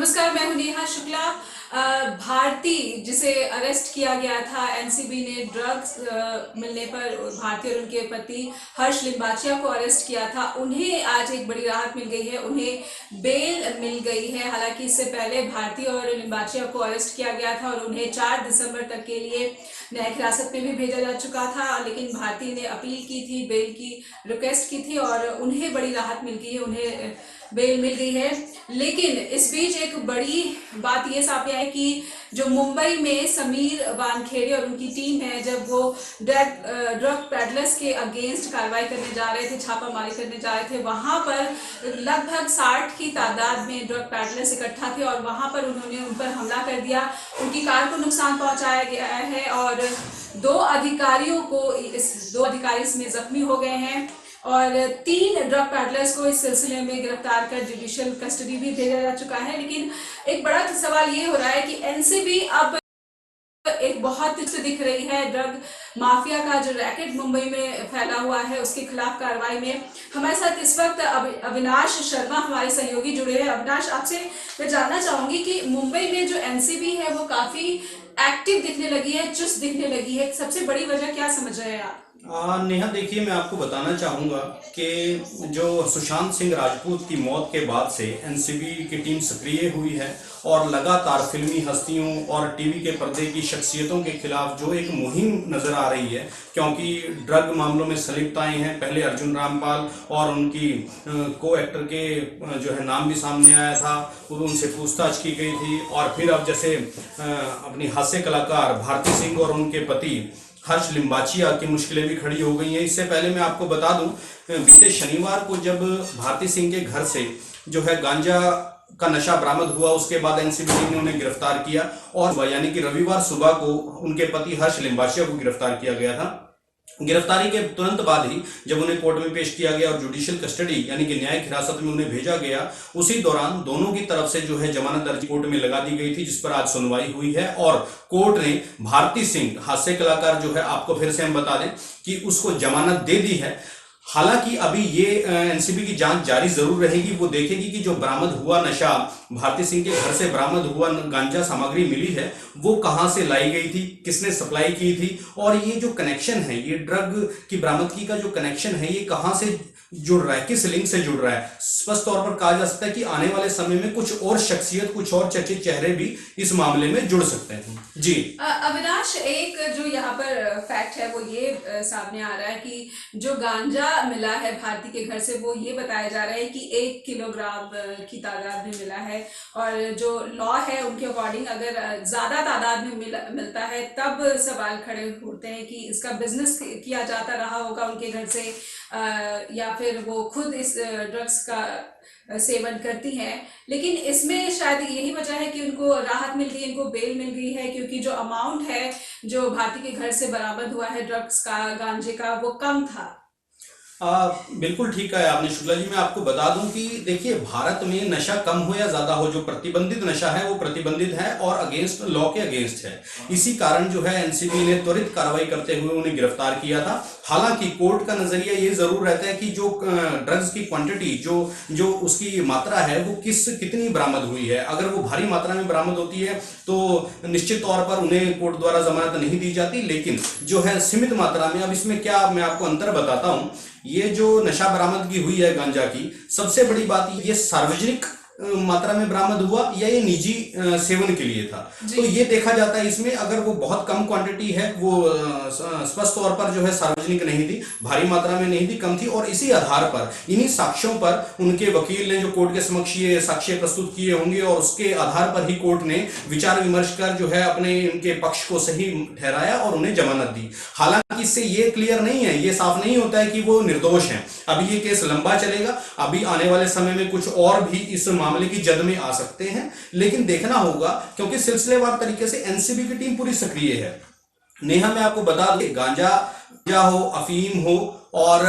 नमस्कार, मैं हूं नेहा शुक्ला। भारती जिसे अरेस्ट किया गया था एनसीबी ने ड्रग्स मिलने पर, भारती और उनके पति हर्ष लिम्बाचिया को अरेस्ट किया था, उन्हें आज एक बड़ी राहत मिल गई है। उन्हें बेल मिल गई है। हालांकि इससे पहले भारती और लिम्बाचिया को अरेस्ट किया गया था और उन्हें 4 दिसंबर तक के लिए न्यायिक हिरासत में भी भेजा जा चुका था, लेकिन भारती ने अपील की थी, बेल की रिक्वेस्ट की थी और उन्हें बड़ी राहत मिल गई है, उन्हें बेल मिल गई है। लेकिन इस बीच एक बड़ी बात ये सामने आई कि जो मुंबई में समीर वानखेड़े और उनकी टीम है, जब वो ड्रग पैडलर्स के अगेंस्ट कार्रवाई करने जा रहे थे, छापामारी करने जा रहे थे, वहां पर लगभग 60 की तादाद में ड्रग पैडलर्स इकट्ठा थे और वहां पर उन्होंने उन पर हमला कर दिया। उनकी कार को नुकसान पहुंचाया गया है और दो अधिकारी इसमें जख्मी हो गए हैं और 3 ड्रग पैडलर्स को इस सिलसिले में गिरफ्तार कर जुडिशियल कस्टडी भी भेजा जा चुका है। लेकिन एक बड़ा सवाल ये हो रहा है कि एनसीबी अब एक बहुत दिख रही है ड्रग माफिया का जो रैकेट मुंबई में फैला हुआ है उसके खिलाफ कार्रवाई में। हमारे साथ इस वक्त अविनाश शर्मा हमारे सहयोगी जुड़े हैं। अविनाश, आपसे मैं जानना चाहूंगी कि मुंबई में जो एनसीबी है वो काफी एक्टिव दिखने लगी है, चुस्त दिखने लगी है, सबसे बड़ी वजह क्या समझ रहे हैं आप? नेहा, देखिए, मैं आपको बताना चाहूँगा कि जो सुशांत सिंह राजपूत की मौत के बाद से एनसीबी की टीम सक्रिय हुई है और लगातार फिल्मी हस्तियों और टीवी के पर्दे की शख्सियतों के खिलाफ जो एक मुहिम नज़र आ रही है, क्योंकि ड्रग मामलों में संलिप्तताएं हैं। पहले अर्जुन रामपाल और उनकी को एक्टर के जो है नाम भी सामने आया था, उनसे पूछताछ की गई थी। और फिर अब जैसे अपनी हास्य कलाकार भारती सिंह और उनके पति हर्ष लिम्बाचिया की मुश्किलें भी खड़ी हो गई हैं। इससे पहले मैं आपको बता दूं, बीते शनिवार को जब भारती सिंह के घर से जो है गांजा का नशा बरामद हुआ, उसके बाद एनसीबी ने उन्हें गिरफ्तार किया और यानी कि रविवार सुबह को उनके पति हर्ष लिम्बाचिया को गिरफ्तार किया गया था। गिरफ्तारी के तुरंत बाद ही जब उन्हें कोर्ट में पेश किया गया और जुडिशियल कस्टडी यानी कि न्यायिक हिरासत में उन्हें भेजा गया, उसी दौरान दोनों की तरफ से जो है जमानत अर्जी कोर्ट में लगा दी गई थी, जिस पर आज सुनवाई हुई है। और कोर्ट ने भारती सिंह, हास्य कलाकार जो है, आपको फिर से हम बता दें कि उसको जमानत दे दी है। हालांकि अभी ये एनसीबी की जांच जारी जरूर रहेगी। वो देखेगी कि जो बरामद हुआ नशा, भारती सिंह के घर से बरामद हुआ गांजा सामग्री मिली है, वो कहां से लाई गई थी, किसने सप्लाई की थी, और ये जो कनेक्शन है, ये ड्रग की बरामदगी का जो कनेक्शन है, ये कहां से जुड़ रहा है, किस लिंक से जुड़ रहा है। स्पष्ट तौर पर कहा जा सकता है कि आने वाले समय में कुछ और शख्सियत, कुछ और चर्चित चेहरे भी इस मामले में जुड़ सकते हैं। जी अविनाश, एक जो यहाँ पर फैक्ट है वो ये सामने आ रहा है कि जो गांजा मिला है भारती के घर से, वो ये बताया जा रहा है कि 1 किलोग्राम की तादाद में मिला है और जो लॉ है उनके अकॉर्डिंग अगर ज्यादा तादाद में मिलता है तब सवाल खड़े होते हैं कि इसका बिजनेस किया जाता रहा होगा उनके घर से या फिर वो खुद इस ड्रग्स का सेवन करती हैं। लेकिन इसमें शायद यही वजह है कि उनको राहत मिल गई, इनको बेल मिल गई है, क्योंकि जो अमाउंट है जो भारती के घर से बरामद हुआ है ड्रग्स का, गांजे का, वो कम था। बिल्कुल ठीक है आपने शुक्ला जी। मैं आपको बता दूं कि देखिए, भारत में नशा कम हो या ज्यादा हो, जो प्रतिबंधित नशा है वो प्रतिबंधित है और अगेंस्ट लॉ के अगेंस्ट है। इसी कारण जो है एनसीबी ने त्वरित कार्रवाई करते हुए उन्हें गिरफ्तार किया था। हालांकि कोर्ट का नजरिया ये जरूर रहता है कि जो ड्रग्स की क्वांटिटी, जो उसकी मात्रा है, वो कितनी बरामद हुई है। अगर वो भारी मात्रा में बरामद होती है तो निश्चित तौर पर उन्हें कोर्ट द्वारा जमानत नहीं दी जाती, लेकिन जो है सीमित मात्रा में। अब इसमें क्या मैं आपको अंतर बताता हूं। ये जो नशा बरामदगी हुई है गांजा की, सबसे बड़ी बात ये सार्वजनिक मात्रा में बरामद हुआ या ये निजी सेवन के लिए था। तो ये देखा जाता है इसमें, अगर वो बहुत कम क्वांटिटी है, वो स्पष्ट तौर पर जो है सार्वजनिक नहीं थी, भारी मात्रा में नहीं थी, कम थी। और इसी आधार पर, इन्हीं साक्ष्यों पर उनके वकील ने जो कोर्ट के समक्ष ये साक्ष्य प्रस्तुत किए होंगे और उसके आधार पर ही कोर्ट ने विचार विमर्श कर जो है अपने उनके पक्ष को सही ठहराया और उन्हें जमानत दी। हालांकि इससे ये क्लियर नहीं है, ये साफ नहीं होता है कि वो निर्दोष हैं। अभी ये केस लंबा चलेगा, अभी आने वाले समय में कुछ और भी इस मामले की जद में आ सकते हैं, लेकिन देखना होगा, क्योंकि सिलसिलेवार तरीके से एनसीबी की टीम पूरी सक्रिय है। नेहा, मैं आपको बता दूं, गांजा हो, अफीम हो और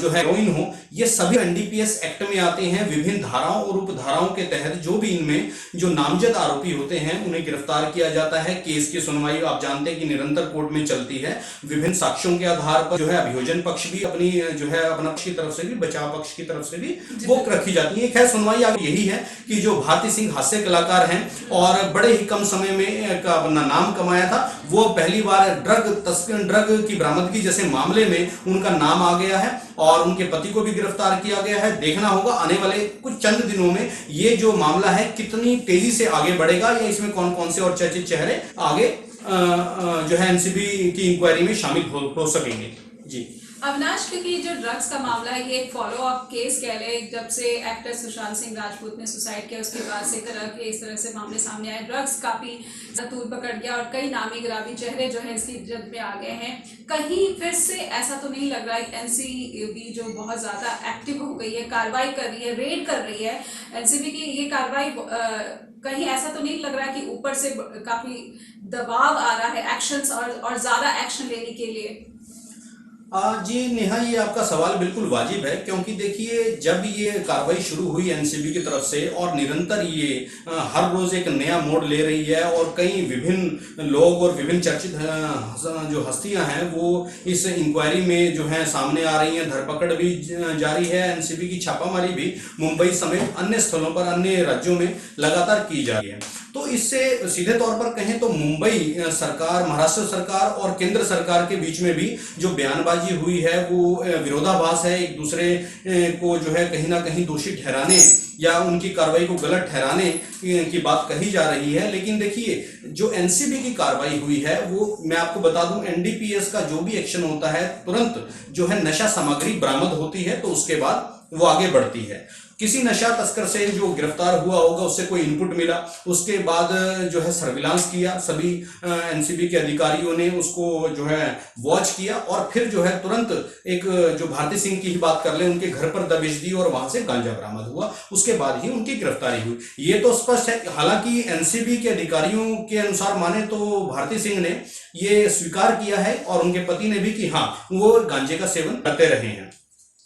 जो है हेरोइन हो, ये सभी एनडीपीएस एक्ट में आते हैं। विभिन्न धाराओं और उपधाराओं के तहत जो भी इनमें जो नामजद आरोपी होते हैं उन्हें गिरफ्तार किया जाता है। केस की सुनवाई आप जानते हैं कि निरंतर कोर्ट में चलती है। विभिन्न साक्ष्यों के आधार पर जो है अभियोजन पक्ष भी अपनी जो है अपना पक्ष की तरफ से भी, बचाव पक्ष की तरफ से भी वो रखी जाती है। खैर सुनवाई आगे यही है कि जो भारती सिंह हास्य कलाकार हैं और बड़े ही कम समय में अपना नाम कमाया था, वो पहली बार ड्रग की बरामदगी जैसे मामले में उनका नाम आ गया है और उनके पति को भी गिरफ्तार किया गया है। देखना होगा आने वाले कुछ चंद दिनों में ये जो मामला है कितनी तेजी से आगे बढ़ेगा या इसमें कौन कौन से और चर्चित चेहरे आगे जो है एनसीबी की इंक्वायरी में शामिल हो सकेंगे। जी अविनाश, क्योंकि जो ड्रग्स का मामला है ये एक फॉलो अप केस कह ले, जब से एक्टर सुशांत सिंह राजपूत ने सुसाइड किया उसके बाद से इस तरह से मामले सामने आए। ड्रग्स काफी तूल पकड़ गया और कई नामी गिरामी चेहरे जो है इसकी जद में आ गए हैं। कहीं फिर से ऐसा तो नहीं लग रहा है एनसीबी जो बहुत ज्यादा एक्टिव हो गई है, कार्रवाई कर रही है, रेड कर रही है, एनसीबी की ये कार्रवाई कहीं ऐसा तो नहीं लग रहा है कि ऊपर से काफी दबाव आ रहा है एक्शंस और ज्यादा एक्शन लेने के लिए? जी नेहा, ये आपका सवाल बिल्कुल वाजिब है, क्योंकि देखिए जब ये कार्रवाई शुरू हुई एनसीबी की तरफ से और निरंतर ये हर रोज एक नया मोड़ ले रही है और कई विभिन्न लोग और विभिन्न चर्चित जो हस्तियां हैं वो इस इंक्वायरी में जो है सामने आ रही हैं। धरपकड़ भी जारी है, एनसीबी की छापामारी भी मुंबई समेत अन्य स्थलों पर, अन्य राज्यों में लगातार की जा रही है। तो इससे सीधे तौर पर कहें तो मुंबई सरकार, महाराष्ट्र सरकार और केंद्र सरकार के बीच में भी जो बयानबाजी हुई है वो विरोधाभास है। एक दूसरे को जो है कहीं ना कहीं दोषी ठहराने या उनकी कार्रवाई को गलत ठहराने की बात कही जा रही है। लेकिन देखिए जो एनसीबी की कार्रवाई हुई है वो मैं आपको बता दूं, एनडीपीएस का जो भी एक्शन होता है तुरंत जो है नशा सामग्री बरामद होती है तो उसके बाद वो आगे बढ़ती है। किसी नशा तस्कर से जो गिरफ्तार हुआ होगा उससे कोई इनपुट मिला, उसके बाद जो है सर्विलांस किया, सभी एनसीबी के अधिकारियों ने उसको जो है वॉच किया और फिर जो है तुरंत एक जो भारती सिंह की ही बात कर ले उनके घर पर दबिश दी और वहां से गांजा बरामद हुआ, उसके बाद ही उनकी गिरफ्तारी हुई। ये तो स्पष्ट है। हालांकि एनसीबी के अधिकारियों के अनुसार माने तो भारती सिंह ने ये स्वीकार किया है और उनके पति ने भी कि हाँ वो गांजे का सेवन करते रहे हैं।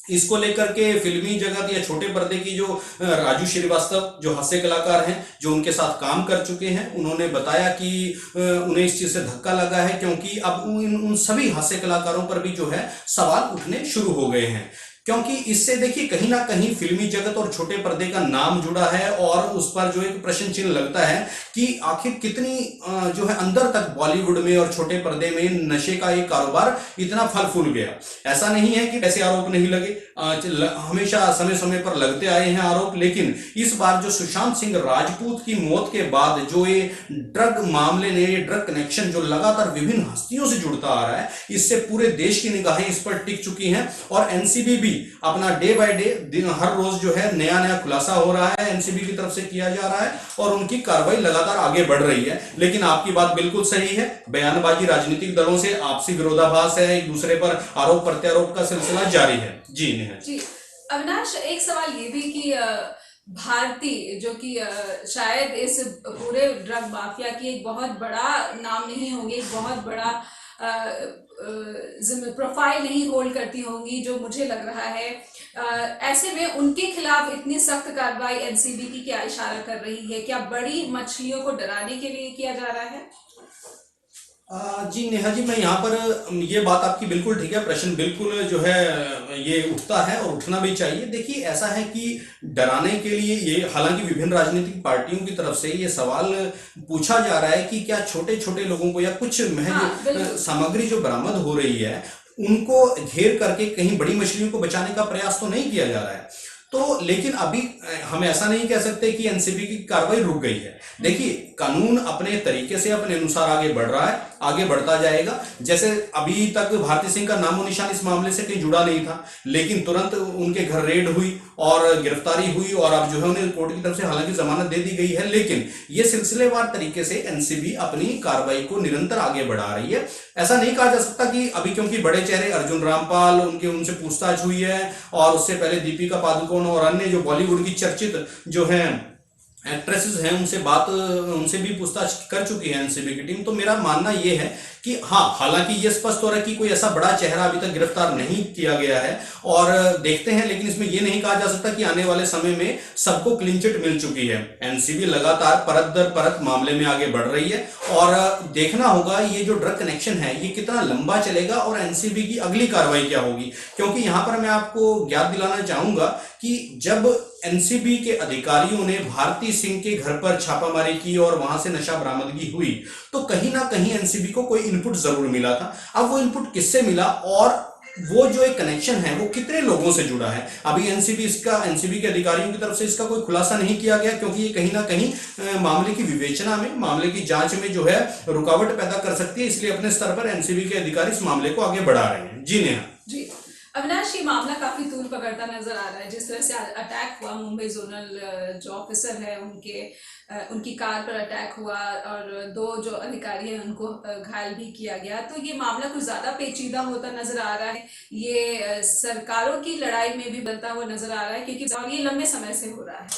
इसको लेकर के फिल्मी जगत या छोटे पर्दे की जो राजू श्रीवास्तव जो हास्य कलाकार हैं जो उनके साथ काम कर चुके हैं, उन्होंने बताया कि उन्हें इस चीज से धक्का लगा है क्योंकि अब उन सभी हास्य कलाकारों पर भी जो है सवाल उठने शुरू हो गए हैं। क्योंकि इससे देखिए कहीं ना कहीं फिल्मी जगत और छोटे पर्दे का नाम जुड़ा है और उस पर जो एक प्रश्न चिन्ह लगता है कि आखिर कितनी जो है अंदर तक बॉलीवुड में और छोटे पर्दे में नशे का एक कारोबार इतना फल फूल गया। ऐसा नहीं है कि ऐसे आरोप नहीं लगे, हमेशा समय समय पर लगते आए हैं आरोप, लेकिन इस बार जो सुशांत सिंह राजपूत की मौत के बाद जो ये ड्रग मामले ने, ड्रग कनेक्शन जो लगातार विभिन्न हस्तियों से जुड़ता आ रहा है, इससे पूरे देश की निगाहें इस पर टिक चुकी हैं और एनसीबी भी अपना डे बाय डे हर रोज जो है नया नया खुलासा हो रहा है, एनसीबी की तरफ से किया जा रहा है और उनकी कार्रवाई लगातार आगे बढ़ रही है। लेकिन आपकी बात बिल्कुल सही है, बयानबाजी राजनीतिक दलों से आपसी विरोधाभास है, एक दूसरे पर आरोप प्रत्यारोप का सिलसिला जारी है। जी नेहा जी। अविनाश, एक सवाल ये भी कि भारती जो कि शायद इस पूरे ड्रग माफिया की एक बहुत बड़ा नाम नहीं होंगी, एक बहुत बड़ा प्रोफाइल नहीं होल्ड करती होंगी जो मुझे लग रहा है, ऐसे में उनके खिलाफ इतनी सख्त कार्रवाई एनसीबी की क्या इशारा कर रही है? क्या बड़ी मछलियों को डराने के लिए किया जा रहा है? जी नेहा जी, मैं यहाँ पर ये बात आपकी बिल्कुल ठीक है, प्रश्न बिल्कुल जो है ये उठता है और उठना भी चाहिए। देखिए ऐसा है कि डराने के लिए ये, हालांकि विभिन्न राजनीतिक पार्टियों की तरफ से ये सवाल पूछा जा रहा है कि क्या छोटे छोटे लोगों को या कुछ महज सामग्री जो बरामद हो रही है उनको घेर करके कहीं बड़ी मछलियों को बचाने का प्रयास तो नहीं किया जा रहा है। तो लेकिन अभी हम ऐसा नहीं कह सकते कि एनसीबी की कार्रवाई रुक गई है। देखिए कानून अपने तरीके से अपने अनुसार आगे बढ़ रहा है, आगे बढ़ता जाएगा। जैसे अभी तक भारती सिंह का नामो निशान इस मामले से कहीं जुड़ा नहीं था, लेकिन तुरंत उनके घर रेड हुई और गिरफ्तारी हुई और अब जो है उन्हें कोर्ट की तरफ से हालांकि जमानत दे दी गई है, लेकिन ये सिलसिलेवार तरीके से एनसीबी अपनी कार्रवाई को निरंतर आगे बढ़ा रही है। ऐसा नहीं कहा जा सकता कि अभी क्योंकि बड़े चेहरे अर्जुन रामपाल उनसे पूछताछ हुई है और उससे पहले दीपिका पादुकोण और अन्य जो बॉलीवुड की चर्चित जो है एक्ट्रेसेस हैं उनसे भी पूछताछ कर चुकी है एनसीबी की टीम। तो मेरा मानना ये है कि हाँ, हालांकि ये स्पष्ट हो रहा है कि कोई ऐसा बड़ा चेहरा अभी तक गिरफ्तार नहीं किया गया है और देखते हैं, लेकिन इसमें ये नहीं कहा जा सकता कि आने वाले समय में सबको क्लीन चिट मिल चुकी है। एनसीबी लगातार परत दर परत मामले में आगे बढ़ रही है और देखना होगा ये जो ड्रग कनेक्शन है ये कितना लंबा चलेगा और एनसीबी की अगली कार्रवाई क्या होगी। क्योंकि यहां पर मैं आपको ज्ञात दिलाना चाहूंगा कि जब एनसीबी के अधिकारियों ने भारती सिंह के घर पर छापामारी की और वहां से नशा बरामदगी हुई, तो कहीं ना कहीं एनसीबी को कोई इनपुट जरूर मिला था। अब वो इनपुट किससे मिला और वो जो एक कनेक्शन है वो कितने लोगों से जुड़ा है, अभी एनसीबी के अधिकारियों की तरफ से इसका कोई खुलासा नहीं किया गया, क्योंकि ये कहीं ना कहीं मामले की विवेचना में, मामले की जांच में जो है रुकावट पैदा कर सकती है। इसलिए अपने स्तर पर एनसीबी के अधिकारी इस मामले को आगे बढ़ा रहे हैं। जी नेहा। जी अविनाश, ये मामला काफी तूल पकड़ता नजर आ रहा है। जिस तरह से अटैक हुआ, मुंबई जोनल जो ऑफिसर है उनकी कार पर अटैक हुआ और दो जो अधिकारी हैं उनको घायल भी किया गया, तो ये मामला कुछ ज्यादा पेचीदा होता नजर आ रहा है। ये सरकारों की लड़ाई में भी बनता हुआ नजर आ रहा है, क्योंकि और ये लंबे समय से हो रहा है।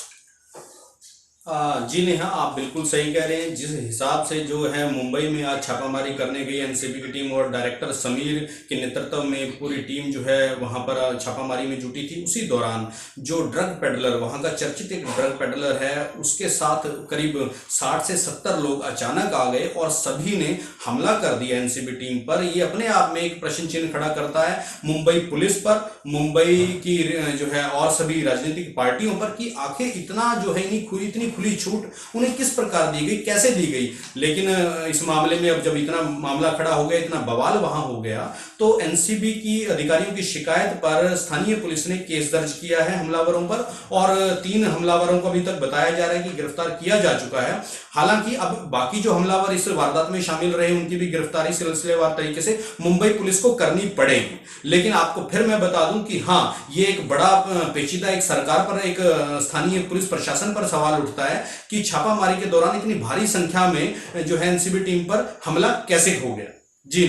जी नेहा, आप बिल्कुल सही कह रहे हैं। जिस हिसाब से जो है मुंबई में आज छापामारी करने गई एनसीबी की टीम और डायरेक्टर समीर के नेतृत्व में पूरी टीम जो है वहां पर छापामारी में जुटी थी, उसी दौरान जो ड्रग पेडलर, वहां का चर्चित एक ड्रग पेडलर है, उसके साथ करीब 60 से 70 लोग अचानक आ गए और सभी ने हमला कर दिया एनसीबी टीम पर। ये अपने आप में एक प्रश्न चिन्ह खड़ा करता है मुंबई पुलिस पर, मुंबई की जो है और सभी राजनीतिक पार्टियों पर, कि आखिर इतना जो है इतनी खुली छूट उन्हें किस प्रकार दी गई, कैसे दी गई। लेकिन इस मामले में अब जब इतना मामला खड़ा हो गया, इतना बवाल वहां हो गया, तो एनसीबी की अधिकारियों की शिकायत पर स्थानीय पुलिस ने केस दर्ज किया है हमलावरों पर और 3 हमलावरों को अभी तक बताया जा रहा है कि गिरफ्तार किया जा चुका है। हालांकि अब बाकी जो हमलावर इस वारदात में शामिल रहे उनकी भी गिरफ्तारी सिलसिलेवार तरीके से मुंबई पुलिस को करनी पड़ेगी। लेकिन आपको फिर मैं बता दूं कि हाँ, ये एक बड़ा पेचीदा, एक सरकार पर, एक स्थानीय पुलिस प्रशासन पर सवाल उठता है कि छापामारी के दौरान इतनी भारी संख्या में जो है एनसीबी टीम पर हमला कैसे हो गया। जी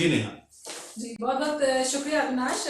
नेहा। जी बहुत बहुत शुक्रिया अविनाश।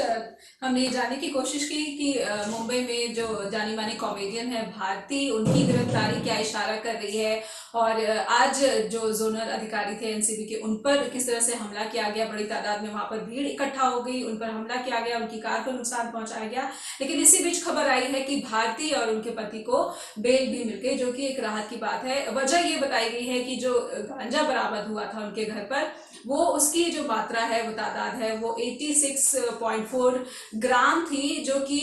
हमने ये जानने की कोशिश की कि मुंबई में जो जानी मानी कॉमेडियन है भारती, उनकी गिरफ्तारी क्या इशारा कर रही है और आज जो जोनल अधिकारी थे एनसीबी के, उन पर किस तरह से हमला किया गया। बड़ी तादाद में वहां पर भीड़ इकट्ठा हो गई, उन पर हमला किया गया, उनकी कार को नुकसान पहुंचाया गया। लेकिन इसी बीच खबर आई है कि भारती और उनके पति को बेल भी मिल गई, जो कि एक राहत की बात है। वजह ये बताई गई है कि जो गांजा बरामद हुआ था उनके घर पर, वो उसकी जो मात्रा है, वो तादाद है, वो 86.4 ग्राम थी, जो कि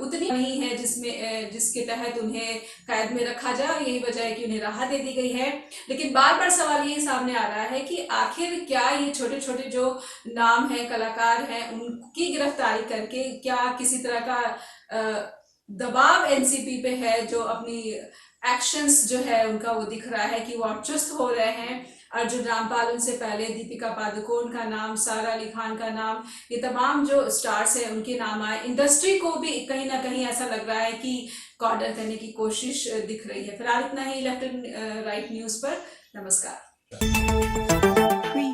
उतनी नहीं है जिसके तहत उन्हें कैद में रखा जाए। यही वजह है कि उन्हें राहत दे दी गई है। लेकिन बार बार सवाल ये सामने आ रहा है कि आखिर क्या ये छोटे छोटे जो नाम है, कलाकार हैं, उनकी गिरफ्तारी करके क्या किसी तरह का दबाव एनसीबी पे है, जो अपनी एक्शंस जो है उनका वो दिख रहा है कि वो अब चुस्त हो रहे हैं। अर्जुन रामपाल, उनसे पहले दीपिका पादुकोण का नाम, सारा अली खान का नाम, ये तमाम जो स्टार्स हैं उनके नाम आए। इंडस्ट्री को भी कहीं ना कहीं ऐसा लग रहा है कि कॉर्नर करने की कोशिश दिख रही है। फिलहाल इतना ही लेफ्ट एंड राइट न्यूज पर। नमस्कार।